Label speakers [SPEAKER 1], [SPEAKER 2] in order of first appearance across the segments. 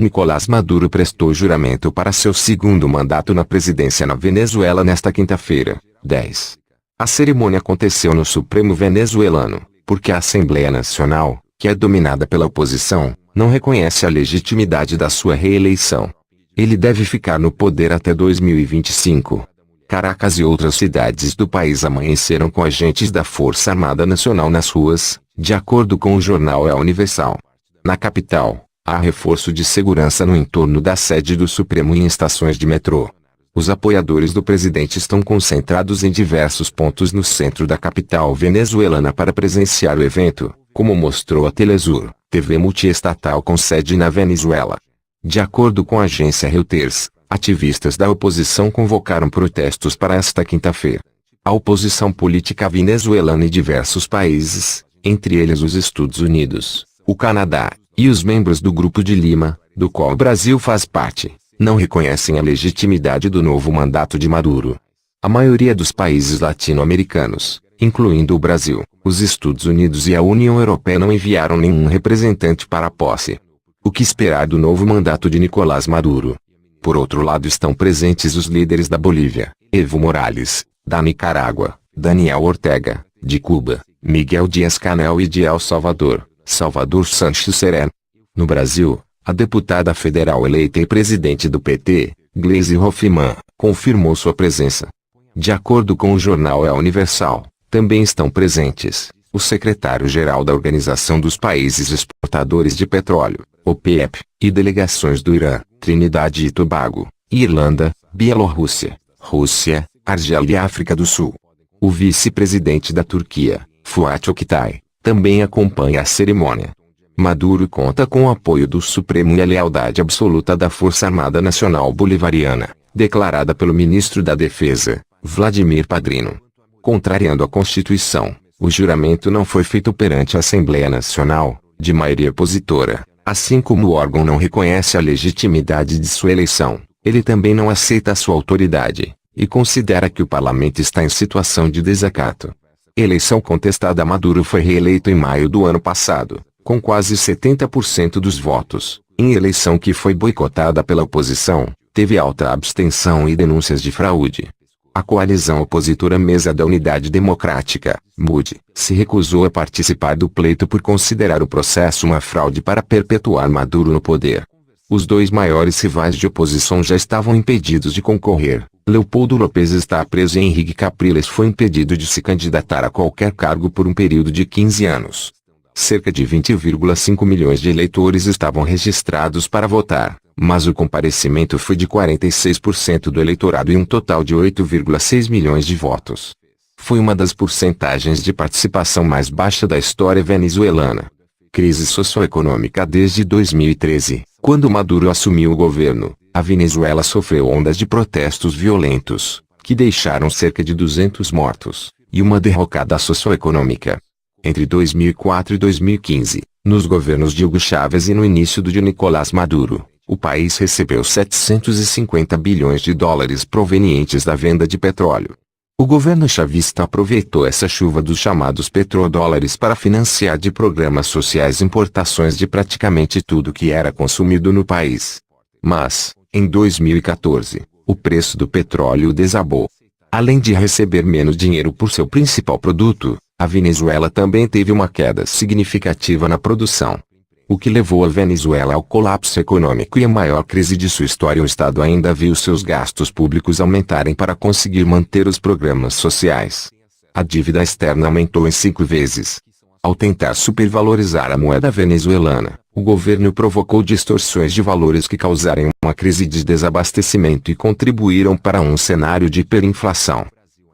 [SPEAKER 1] Nicolás Maduro prestou juramento para seu segundo mandato na presidência na Venezuela nesta quinta-feira, 10. A cerimônia aconteceu no Supremo venezuelano, porque a Assembleia Nacional, que é dominada pela oposição, não reconhece a legitimidade da sua reeleição. Ele deve ficar no poder até 2025. Caracas e outras cidades do país amanheceram com agentes da Força Armada Nacional nas ruas, de acordo com o jornal El Universal. Na capital, há reforço de segurança no entorno da sede do Supremo e em estações de metrô. Os apoiadores do presidente estão concentrados em diversos pontos no centro da capital venezuelana para presenciar o evento, como mostrou a Telesur, TV multiestatal com sede na Venezuela. De acordo com a agência Reuters, ativistas da oposição convocaram protestos para esta quinta-feira. A oposição política venezuelana e diversos países, entre eles os Estados Unidos, o Canadá, e os membros do Grupo de Lima, do qual o Brasil faz parte, não reconhecem a legitimidade do novo mandato de Maduro. A maioria dos países latino-americanos, incluindo o Brasil, os Estados Unidos e a União Europeia não enviaram nenhum representante para a posse. O que esperar do novo mandato de Nicolás Maduro? Por outro lado estão presentes os líderes da Bolívia, Evo Morales, da Nicarágua, Daniel Ortega, de Cuba, Miguel Dias-Canel e de El Salvador, Salvador Sanches Sereno. No Brasil, a deputada federal eleita e presidente do PT, Gleisi Hoffmann, confirmou sua presença. De acordo com o jornal El Universal, também estão presentes o secretário-geral da Organização dos Países Exportadores de Petróleo, OPEP, e delegações do Irã, Trinidade e Tobago, Irlanda, Bielorrússia, Rússia, Argélia e África do Sul. O vice-presidente da Turquia, Fuat Oktay, também acompanha a cerimônia. Maduro conta com o apoio do Supremo e a lealdade absoluta da Força Armada Nacional Bolivariana, declarada pelo ministro da Defesa, Vladimir Padrino. Contrariando a Constituição, o juramento não foi feito perante a Assembleia Nacional, de maioria opositora, assim como o órgão não reconhece a legitimidade de sua eleição. Ele também não aceita a sua autoridade, e considera que o parlamento está em situação de desacato. Eleição contestada. Maduro foi reeleito em maio do ano passado, com quase 70% dos votos, em eleição que foi boicotada pela oposição, teve alta abstenção e denúncias de fraude. A coalizão opositora Mesa da Unidade Democrática, MUD, se recusou a participar do pleito por considerar o processo uma fraude para perpetuar Maduro no poder. Os dois maiores rivais de oposição já estavam impedidos de concorrer. Leopoldo López está preso e Henrique Capriles foi impedido de se candidatar a qualquer cargo por um período de 15 anos. Cerca de 20,5 milhões de eleitores estavam registrados para votar, mas o comparecimento foi de 46% do eleitorado e um total de 8,6 milhões de votos. Foi uma das porcentagens de participação mais baixa da história venezuelana. Crise socioeconômica. Desde 2013, quando Maduro assumiu o governo, a Venezuela sofreu ondas de protestos violentos, que deixaram cerca de 200 mortos, e uma derrocada socioeconômica. Entre 2004 e 2015, nos governos de Hugo Chávez e no início do de Nicolás Maduro, o país recebeu 750 bilhões de dólares provenientes da venda de petróleo. O governo chavista aproveitou essa chuva dos chamados petrodólares para financiar de programas sociais importações de praticamente tudo que era consumido no país. Mas, em 2014, o preço do petróleo desabou. Além de receber menos dinheiro por seu principal produto, a Venezuela também teve uma queda significativa na produção. O que levou a Venezuela ao colapso econômico e a maior crise de sua história. O Estado ainda viu seus gastos públicos aumentarem para conseguir manter os programas sociais. A dívida externa aumentou em 5 vezes. Ao tentar supervalorizar a moeda venezuelana, o governo provocou distorções de valores que causaram uma crise de desabastecimento e contribuíram para um cenário de hiperinflação.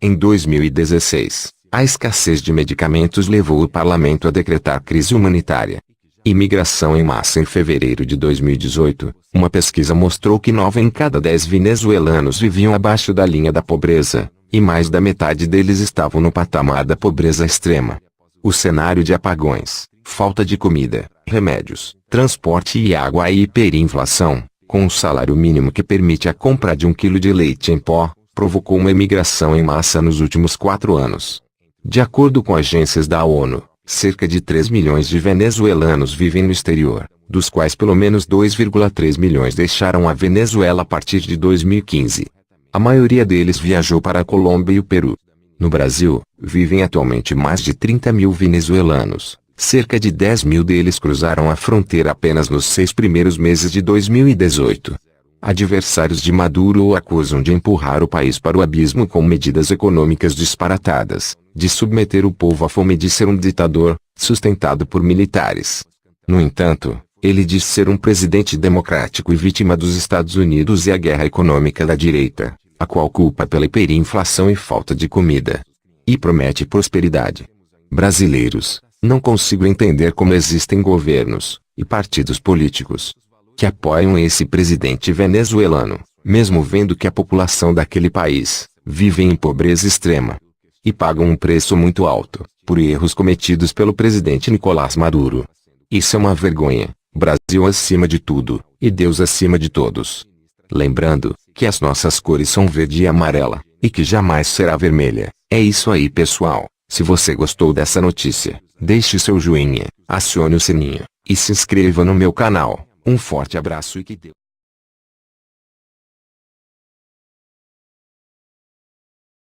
[SPEAKER 1] Em 2016, a escassez de medicamentos levou o parlamento a decretar crise humanitária. Imigração em massa. Em fevereiro de 2018, uma pesquisa mostrou que 9 em cada 10 venezuelanos viviam abaixo da linha da pobreza, e mais da metade deles estavam no patamar da pobreza extrema. O cenário de apagões, falta de comida, remédios, transporte e água e hiperinflação, com um salário mínimo que permite a compra de 1 quilo de leite em pó, provocou uma imigração em massa nos últimos 4 anos. De acordo com agências da ONU, cerca de 3 milhões de venezuelanos vivem no exterior, dos quais pelo menos 2,3 milhões deixaram a Venezuela a partir de 2015. A maioria deles viajou para a Colômbia e o Peru. No Brasil, vivem atualmente mais de 30 mil venezuelanos. Cerca de 10 mil deles cruzaram a fronteira apenas nos 6 primeiros meses de 2018. Adversários de Maduro o acusam de empurrar o país para o abismo com medidas econômicas disparatadas, de submeter o povo à fome e de ser um ditador, sustentado por militares. No entanto, ele diz ser um presidente democrático e vítima dos Estados Unidos e a guerra econômica da direita, a qual culpa pela hiperinflação e falta de comida. E promete prosperidade. Brasileiros, não consigo entender como existem governos e partidos políticos que apoiam esse presidente venezuelano, mesmo vendo que a população daquele país vive em pobreza extrema e pagam um preço muito alto por erros cometidos pelo presidente Nicolás Maduro. Isso é uma vergonha. Brasil acima de tudo, e Deus acima de todos. Lembrando que as nossas cores são verde e amarela, e que jamais será vermelha. É isso aí, pessoal. Se você gostou dessa notícia, deixe seu joinha, acione o sininho e se inscreva no meu canal. Um forte abraço e que Deus